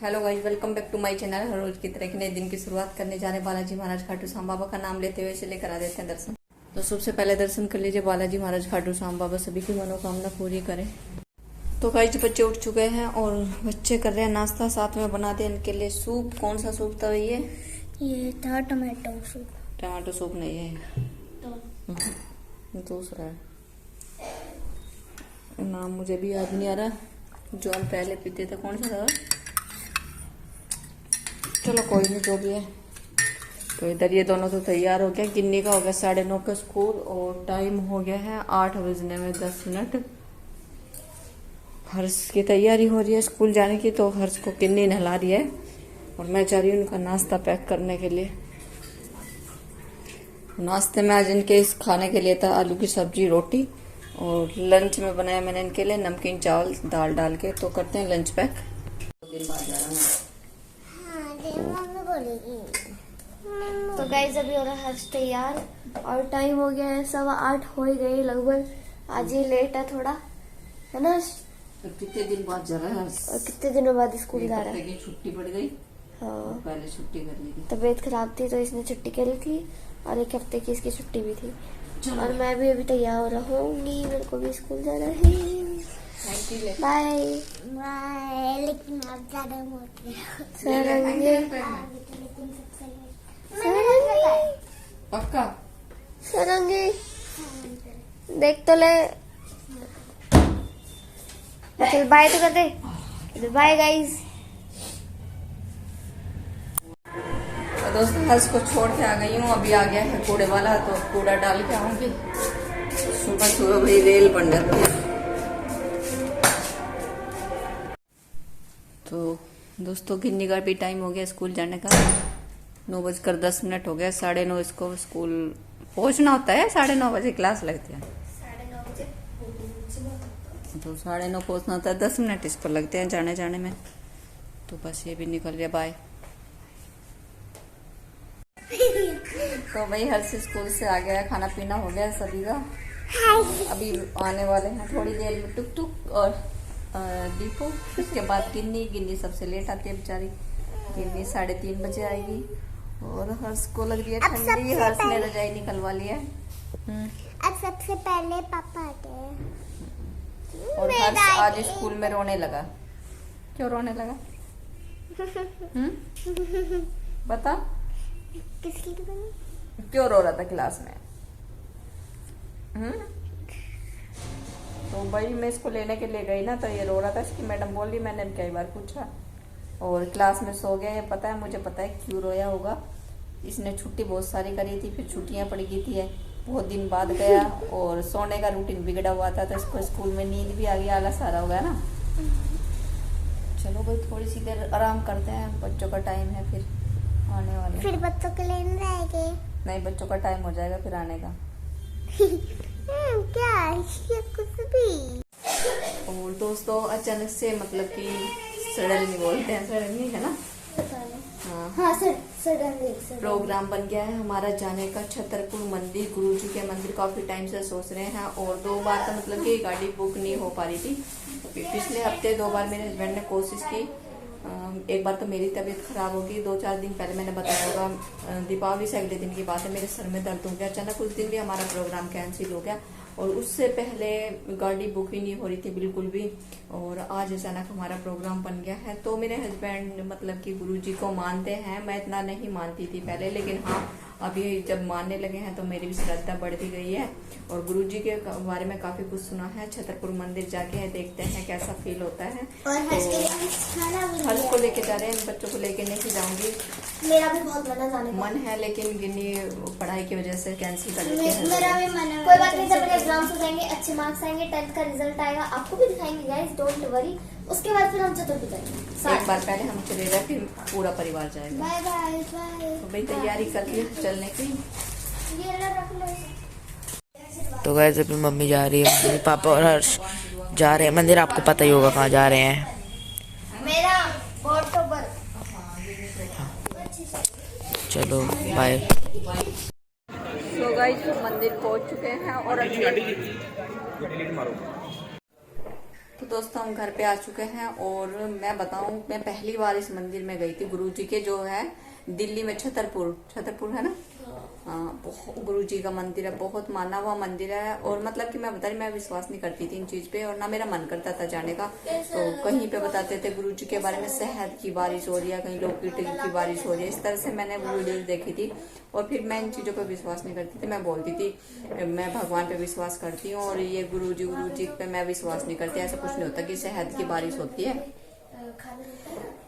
Hello guys, welcome back to my channel. हर रोज की तरह के नए दिन की शुरुआत करने जा रहे बालाजी महाराज खाटू श्याम बाबा का नाम लेते हुए चले करा देते हैं दर्शन। तो सबसे पहले दर्शन कर लीजिए बालाजी महाराज खाटू श्याम बाबा, सभी की मनोकामना पूरी करें। तो गाइस बच्चे उठ चुके हैं और बच्चे कर रहे हैं नाश्ता, साथ में बना दे इनके लिए सूप। कौन सा सूप था ये था टमाटो सूप। टमाटो सूप नहीं है, दूसरा है, नाम मुझे भी याद नहीं आ रहा। जो हम पहले पीते थे कौन सा था, चलो कोई नहीं, जो भी है। तो इधर ये दोनों तो तैयार हो गया। गिन्नी का हो गया 9:30 का स्कूल और टाइम हो गया है 8 बजने में 10 मिनट। हर्ष की तैयारी हो रही है स्कूल जाने की, तो हर्ष को गिन्नी नहला रही है और मैं जा रही हूँ उनका नाश्ता पैक करने के लिए। नाश्ते में आज इनके इस खाने के लिए था आलू की सब्जी रोटी, और लंच में बनाया मैंने इनके लिए नमकीन चावल दाल डाल के। तो करते हैं लंच पैक। तो गाइस अभी हो रहा है हर्ष तैयार और टाइम हो गया है 8:15 हो ही गई लगभग। आज ये लेट है थोड़ा, है ना। तो कितने दिन बाद जा रहा है हर्ष, और कितने दिनों बाद स्कूल जा रहा है। छुट्टी पड़ गई। हाँ, पहले छुट्टी कर ली थी, तबीयत खराब थी तो इसने छुट्टी करी थी और 1 हफ्ते की इसकी छुट्टी भी थी। और मैं भी अभी तैयार हो रहा हूँगी, मेरे को भी स्कूल जाना है। Bye bye. लेकिन आप ज्यादा मोटे पक्का सरंगी देख तो ले। चल बाय तो कर दे। Bye guys. तो दोस्तों हर्ष को छोड़ के आ गई हूँ, अभी आ गया है कूड़े वाला, तो कूड़ा डाल के आऊंगी। सुबह सुबह भाई रेल बन जाती है। तो दोस्तों गिन्नी का भी टाइम हो गया स्कूल जाने का। 9:10 हो गया। 9:30 इसको स्कूल पहुंचना होता है। 9:30 बजे क्लास लगती है, 9:30 बजे तो 9:30 पहुंचना होता है। 10 मिनट इसको लगते हैं जाने में। तो बस ये भी निकल गया, बाय। तो भाई हर से स्कूल से आ गया, खाना पीना हो गया सभी का। अभी आने वाले हैं थोड़ी देर में टुक टुक और दीपू। उसके बाद गिन्नी सबसे लेट आती है बेचारी। गिन्नी 3:30 बजे आएगी। और हर्ष को लग रही है ठंडी, हर्ष ने रजाई निकलवा ली है। अब सबसे पहले पापा आते हैं। और हर्ष आज स्कूल में रोने लगा। क्यों रोने लगा? बता किसकी क्यों रो रहा था क्लास में? तो भाई मैं इसको लेने के लिए गई ना, तो ये रो रहा था। इसकी मैडम बोल रही, मैंने कई बार पूछा और क्लास में सो गया। ये पता है, मुझे पता है क्यों रोया होगा। इसने छुट्टी बहुत सारी करी थी, फिर छुट्टियां पड़ गई थी, बहुत दिन बाद गया और सोने का रूटीन बिगड़ा हुआ था, तो इसको स्कूल में नींद भी आ गई, आलस आ रहा होगा ना। चलो भाई थोड़ी सी देर आराम करते हैं, बच्चों का टाइम है फिर आने वाले। फिर बच्चों के लेने जाएंगे। नहीं, बच्चों का टाइम हो जाएगा फिर आने का। क्या कुछ भी। और दोस्तों अचानक से, मतलब कि सडनली बोलते हैं, सडनली है ना। हाँ सडनली प्रोग्राम बन गया है हमारा जाने का छतरपुर मंदिर, गुरुजी के मंदिर। काफी टाइम से सोच रहे हैं और 2 बार तो मतलब कि गाड़ी बुक नहीं हो पा रही थी। पिछले हफ्ते 2 बार मेरे हस्बैंड ने कोशिश की। एक बार तो मेरी तबीयत खराब हो गई। 2-4 दिन पहले मैंने बताया होगा, दीपावली से अगले दिन की बात है, मेरे सर में दर्द हो गया अचानक। उस दिन भी हमारा प्रोग्राम कैंसिल हो गया और उससे पहले गाड़ी बुक ही नहीं हो रही थी बिल्कुल भी। और आज अचानक हमारा प्रोग्राम बन गया है। तो मेरे हस्बैंड मतलब कि गुरुजी को मानते हैं, मैं इतना नहीं मानती थी पहले, लेकिन हाँ अभी जब मानने लगे हैं तो मेरी भी श्रद्धा बढ़ती गई है। और गुरुजी के बारे में काफी कुछ सुना है। छतरपुर मंदिर जाके देखते हैं कैसा फील होता है। और हर्ष को लेके जा रहे हैं, बच्चों को लेके नहीं जाऊंगी। मेरा भी बहुत मन है, लेकिन गिन्नी पढ़ाई की वजह से कैंसिल कर देते हैं। मेरा भी मन है। कोई बात नहीं, जब मेरे एग्जाम्स हो जाएंगे, अच्छे मार्क्स आएंगे, 10th का रिजल्ट आएगा, आपको भी दिखाएंगे गाइस, डोंट वरी। उसके बाद फिर हम चतुर्थी करेंगे। एक बार पहले हम चले जाए, फिर पूरा परिवार जाएगा। Bye bye bye. तो भाई तैयारी कर ली चलने की। ये रख लो। तो गाइस अभी मम्मी जा रही है, मेरे पापा और हर्ष जा रहे हैं मंदिर। आपको पता ही होगा कहाँ जा रहे हैं। मेरा अक्टूबर। चलो बाय। सो गाइस मंदिर पहुंच चुके हैं और तो दोस्तों हम घर पे आ चुके हैं और मैं बताऊं, मैं पहली बार इस मंदिर में गई थी, गुरुजी के जो है दिल्ली में छतरपुर है ना। हाँ, गुरु जी का मंदिर है, बहुत माना हुआ मंदिर है। और मतलब कि मैं बता रही, मैं विश्वास नहीं करती थी इन चीज पे और ना मेरा मन करता था जाने का। तो कहीं पे बताते थे गुरु जी के बारे में, शहद की बारिश हो रही है, कहीं लोग की बारिश हो रही है, इस तरह से मैंने वो वीडियोस देखी थी। और फिर मैं इन चीजों पे विश्वास नहीं करती थी, मैं बोलती थी मैं भगवान पे विश्वास करती हूँ और ये गुरु जी पे मैं विश्वास नहीं करती। ऐसा कुछ नहीं होता कि शहद की बारिश होती है।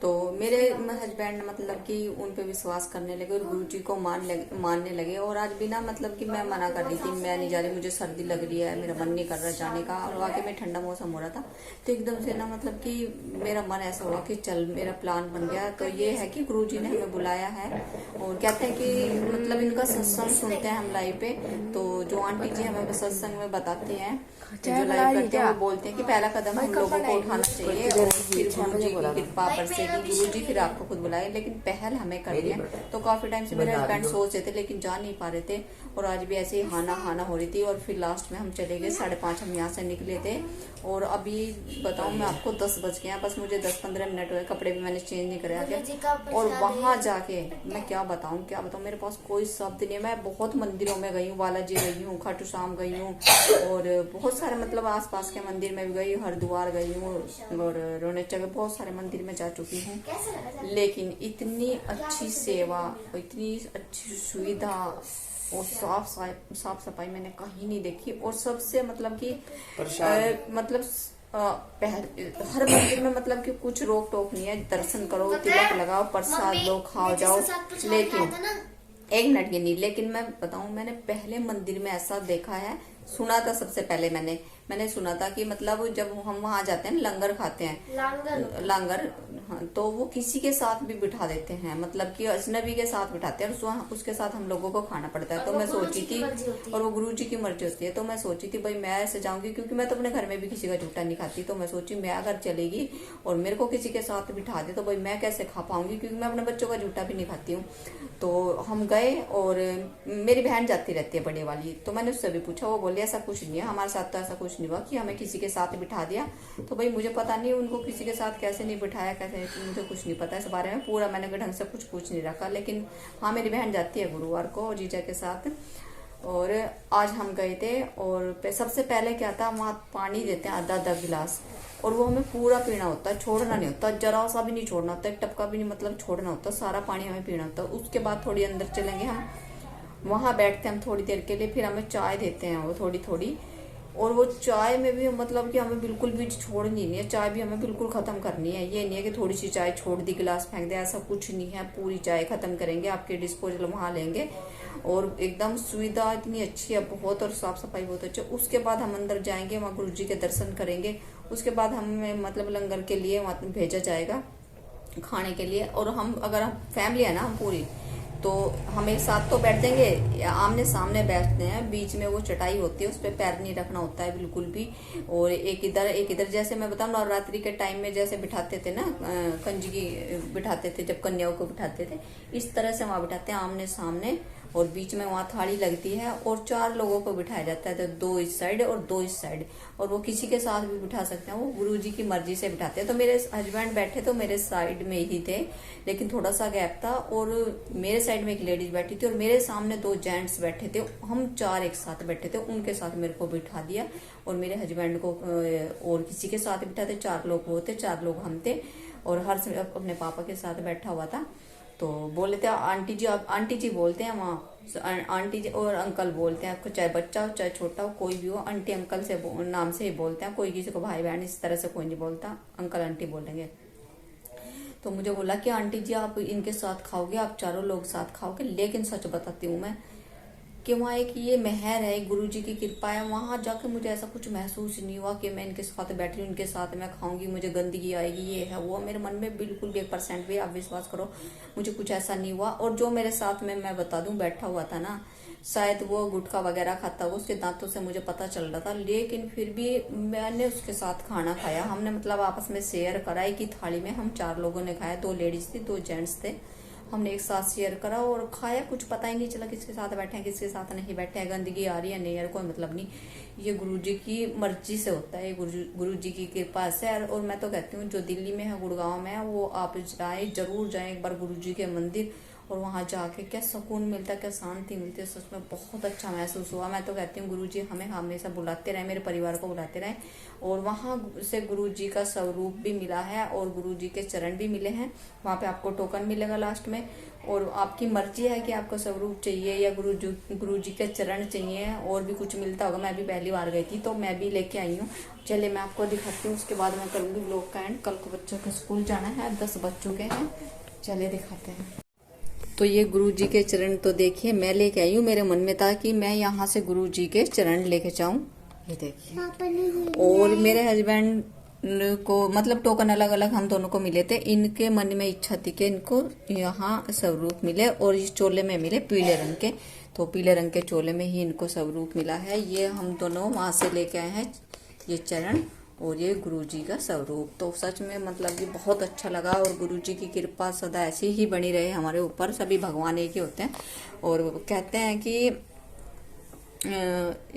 तो मेरे हस्बैंड मतलब कि उन पे विश्वास करने लगे और गुरु जी को मानने लगे। और आज भी ना मतलब कि मैं मना कर रही थी, मैं नहीं जा रही, मुझे सर्दी लग रही है, मेरा मन नहीं कर रहा जाने का। और वाकई में ठंडा मौसम हो रहा था, तो एकदम से ना मतलब कि मेरा मन ऐसा हुआ कि चल, मेरा प्लान बन गया। तो ये है कि गुरु जी ने हमें बुलाया है और कहते हैं कि मतलब इनका सत्संग सुनते हैं हम लाइव पे। तो जो आंटी जी हमें सत्संग में बताते हैं, जो लाइव करते हैं, वो बोलते हैं कि पहला कदम हम लोगों को उठाना चाहिए और फिर गुरु जी की कृपा बरसेगी, गुरु जी फिर आपको खुद बुलाए। लेकिन पहल हमें करनी है। तो काफी टाइम से मेरे हस्बैंड सोच रहे थे लेकिन जा नहीं पा रहे थे। और आज भी ऐसे ही हाना हो रही थी और फिर लास्ट में हम चले गए 5:30 हम यहाँ से निकले थे। और अभी बताऊं मैं आपको 10 बज गए हैं, बस मुझे 10-15 मिनट हुए, कपड़े भी मैंने चेंज नहीं करे। और वहां जाके मैं क्या बताऊं, मेरे पास कोई शब्द नहीं है। मैं बहुत मंदिरों में गई हूँ, बालाजी गई हूँ, खाटू श्याम गई हूँ और बहुत सारे मतलब आसपास के मंदिर में भी गई हूँ, हरिद्वार गई हूँ और रोनेचर के बहुत सारे मंदिर में जा चुकी हूँ। लेकिन इतनी अच्छी सेवा, इतनी अच्छी सुविधा और साफ सफाई मैंने कहीं नहीं देखी। और सबसे मतलब कि हर मंदिर में मतलब कि कुछ रोक टोक नहीं है, दर्शन करो, तिलक लगाओ, प्रसाद लो, खाओ जाओ। लेकिन एक मिनट की नहीं, लेकिन मैं बताऊं, मैंने पहले मंदिर में ऐसा देखा है, सुना था सबसे पहले मैंने सुना था कि मतलब जब हम वहां जाते हैं लंगर खाते हैं, लांगर, हाँ, तो वो किसी के साथ भी बिठा देते हैं, मतलब कि अजनबी के साथ बिठाते हैं और उसके साथ हम लोगों को खाना पड़ता है। तो मैं सोची थी, और वो गुरु जी की मर्जी होती है, तो मैं सोची थी भाई मैं ऐसे जाऊंगी, क्योंकि मैं तो अपने घर में भी किसी का झूठा नहीं खाती। तो मैं सोची मैं अगर चलेगी और मेरे को किसी के साथ बिठा दे तो भाई मैं कैसे खा पाऊंगी, क्योंकि मैं अपने बच्चों का झूठा भी नहीं खाती हूँ। तो हम गए और मेरी बहन जाती रहती है बड़े वाली, तो मैंने उससे भी पूछा, वो बोली ऐसा कुछ नहीं है, हमारे साथ तो ऐसा कुछ नहीं हुआ कि हमें किसी के साथ बिठा दिया। तो भाई मुझे पता नहीं उनको किसी के साथ कैसे नहीं बिठाया, कैसे, मुझे कुछ नहीं पता इस बारे में, पूरा मैंने ढंग से कुछ पूछ नहीं रखा। लेकिन हाँ, मेरी बहन जाती है गुरुवार को जीजा के साथ। और आज हम गए थे और सबसे पहले क्या था, वहाँ पानी देते हैं आधा गिलास, और वो हमें पूरा पीना होता है, छोड़ना नहीं होता, जरा सा भी नहीं छोड़ना होता, एक टपका भी नहीं मतलब छोड़ना होता, सारा पानी हमें पीना होता है। उसके बाद थोड़ी अंदर चलेंगे हम, वहां बैठते हैं हम थोड़ी देर के लिए, फिर हमें चाय देते हैं वो थोड़ी। और वो चाय में भी मतलब कि हमें बिल्कुल भी छोड़नी नहीं है, चाय भी हमें बिल्कुल खत्म करनी है। ये नहीं है कि थोड़ी सी चाय छोड़ दी, गिलास फेंक दे, ऐसा कुछ नहीं है, पूरी चाय खत्म करेंगे, आपके डिस्पोजल वहां लेंगे। और एकदम सुविधा इतनी अच्छी है बहुत, और साफ सफाई बहुत अच्छी। उसके बाद हम अंदर जाएंगे, वहाँ गुरु जी के दर्शन करेंगे। उसके बाद हमें मतलब लंगर के लिए वहाँ भेजा जाएगा खाने के लिए। और हम अगर फैमिली है ना हम पूरी, तो हम एक साथ तो बैठ देंगे, आमने सामने बैठते हैं, बीच में वो चटाई होती है, उस पर पैर नहीं रखना होता है बिल्कुल भी। और एक इधर जैसे मैं बताऊँ नवरात्रि के टाइम में जैसे बिठाते थे ना, कंजकी बिठाते थे, जब कन्याओं को बिठाते थे, इस तरह से वहां बिठाते हैं आमने सामने। और बीच में वहां थाली लगती है और 4 लोगों को बिठाया जाता है, तो 2 इस साइड और 2 इस साइड। और वो किसी के साथ भी बिठा सकते हैं, वो गुरुजी की मर्जी से बिठाते हैं। तो मेरे हस्बैंड बैठे तो मेरे साइड में ही थे, लेकिन थोड़ा सा गैप था, और मेरे साइड में एक लेडीज बैठी थी और मेरे सामने 2 जेंट्स बैठे थे, हम 4 एक साथ बैठे थे। उनके साथ मेरे को बिठा दिया और मेरे हस्बैंड को और किसी के साथ बिठाते, 4 लोग वो थे, 4 लोग हम थे। और हर्ष अपने पापा के साथ बैठा हुआ था। तो बोले थे आंटी जी बोलते हैं वहाँ, आंटी जी और अंकल बोलते हैं, चाहे बच्चा हो चाहे छोटा हो, कोई भी हो, आंटी अंकल से नाम से ही बोलते हैं, कोई किसी को भाई बहन इस तरह से कोई नहीं बोलता, अंकल आंटी बोलेंगे। तो मुझे बोला कि आंटी जी आप इनके साथ खाओगे, आप 4 लोग साथ खाओगे, लेकिन सच बताती हूँ मैं कि वहाँ एक ये मेहर है, गुरु जी की कृपा है, वहां जाके मुझे ऐसा कुछ महसूस नहीं हुआ कि मैं इनके साथ बैठ रही हूँ, इनके साथ मैं खाऊंगी, मुझे गंदगी आएगी, ये है वो। मेरे मन में बिल्कुल भी 1% भी, आप विश्वास करो, मुझे कुछ ऐसा नहीं हुआ। और जो मेरे साथ में मैं बता दूं बैठा हुआ था ना, शायद वो गुटखा वगैरह खाता हुआ, उसके दांतों से मुझे पता चल रहा था, लेकिन फिर भी मैंने उसके साथ खाना खाया। हमने मतलब आपस में शेयर करा, कि थाली में हम 4 लोगों ने खाया, 2 लेडीज थी 2 जेंट्स थे। हमने एक साथ शेयर करा और खाया, कुछ पता ही नहीं चला किसके साथ बैठे हैं किसके साथ नहीं बैठे हैं, गंदगी आ रही है नहीं यार कोई मतलब नहीं, ये गुरुजी की मर्जी से होता है, गुरुजी की कृपा से। और मैं तो कहती हूँ जो दिल्ली में है, गुड़गांव में है, वो आप जाए, जरूर जाए एक बार गुरुजी के मंदिर, और वहां जाके क्या सुकून मिलता है, क्या शांति मिलती है, सच में बहुत अच्छा महसूस हुआ। मैं तो कहती हूँ गुरुजी हमें हमेशा बुलाते रहे, मेरे परिवार को बुलाते रहे, और वहां से गुरुजी का स्वरूप भी मिला है और गुरुजी के चरण भी मिले हैं। वहां पे आपको टोकन मिलेगा लास्ट में, और आपकी मर्जी है कि आपको स्वरूप चाहिए या गुरुजी के चरण चाहिए, और भी कुछ मिलता होगा। मैं भी पहली बार गई थी तो मैं भी लेके आई हूँ। चलिए मैं आपको दिखाती हूँ, उसके बाद मैं करूँगी व्लॉग का एंड। कल को बच्चों को स्कूल जाना है, 10 बज चुके हैं, चलिए दिखाते हैं। तो ये गुरुजी के चरण तो देखिए मैं लेके आई हूँ, मेरे मन में था कि मैं यहाँ से गुरुजी के चरण लेके जाऊं, ये देखिए। और मेरे हस्बैंड को मतलब टोकन अलग अलग हम दोनों को मिले थे, इनके मन में इच्छा थी कि इनको यहाँ स्वरूप मिले और इस चोले में मिले पीले रंग के, तो पीले रंग के चोले में ही इनको स्वरूप मिला है। ये हम दोनों वहां से लेके आए हैं, ये चरण और ये गुरुजी का स्वरूप। तो सच में मतलब ये बहुत अच्छा लगा, और गुरुजी की कृपा सदा ऐसी ही बनी रहे हमारे ऊपर। सभी भगवान एक ही होते हैं, और कहते हैं कि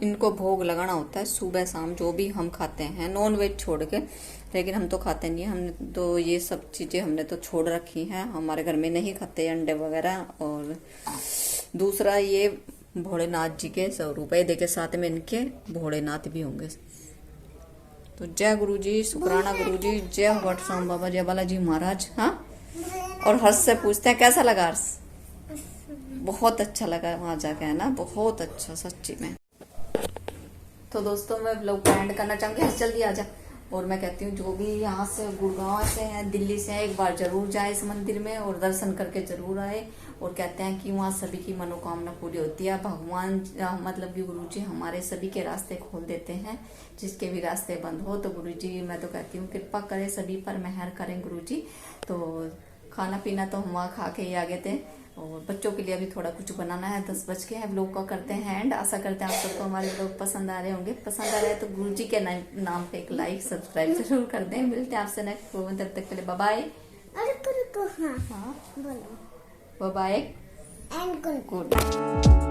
इनको भोग लगाना होता है सुबह शाम, जो भी हम खाते हैं नॉन वेज छोड़ के, लेकिन हम तो खाते नहीं है, हमने तो ये सब चीजें हमने तो छोड़ रखी हैं, हमारे घर में नहीं खाते अंडे वगैरह। और दूसरा ये भोलेनाथ जी के स्वरूप है, देखे साथ में इनके भोलेनाथ भी होंगे। तो जय गुरुजी, शुक्राना गुरुजी, जय भट साम बाबा, जय बालाजी महाराज। हाँ, और हर्ष से पूछते हैं कैसा लगा हर्ष? बहुत अच्छा लगा वहां जाके, है ना, बहुत अच्छा सच्ची में। तो दोस्तों मैं व्लॉग का एंड करना चाहूंगी, हर्ष जल्दी आ जा। और मैं कहती हूँ जो भी यहाँ से गुड़गांव से हैं, दिल्ली से हैं, एक बार जरूर जाए इस मंदिर में और दर्शन करके जरूर आए। और कहते हैं कि वहाँ सभी की मनोकामना पूरी होती है। भगवान मतलब कि गुरुजी हमारे सभी के रास्ते खोल देते हैं, जिसके भी रास्ते बंद हो तो गुरुजी मैं तो कहती हूँ कृपा करें, सभी पर मेहर करें गुरुजी। तो खाना पीना तो हम वहाँ खा के ही आ गए थे, और बच्चों के लिए अभी थोड़ा कुछ बनाना है। 10 बज के हैं, व्लॉग का करते हैं एंड। आशा करते हैं आप सबको हमारे व्लॉग पसंद आ रहे होंगे। पसंद आ रहे हैं तो गुरुजी के नाम पे एक लाइक सब्सक्राइब जरूर कर दें। मिलते हैं आपसे नेक्स्ट व्लॉग में, तब तक के लिए बाय बाय। हाँ बोलो बाय बाय एंड गुड।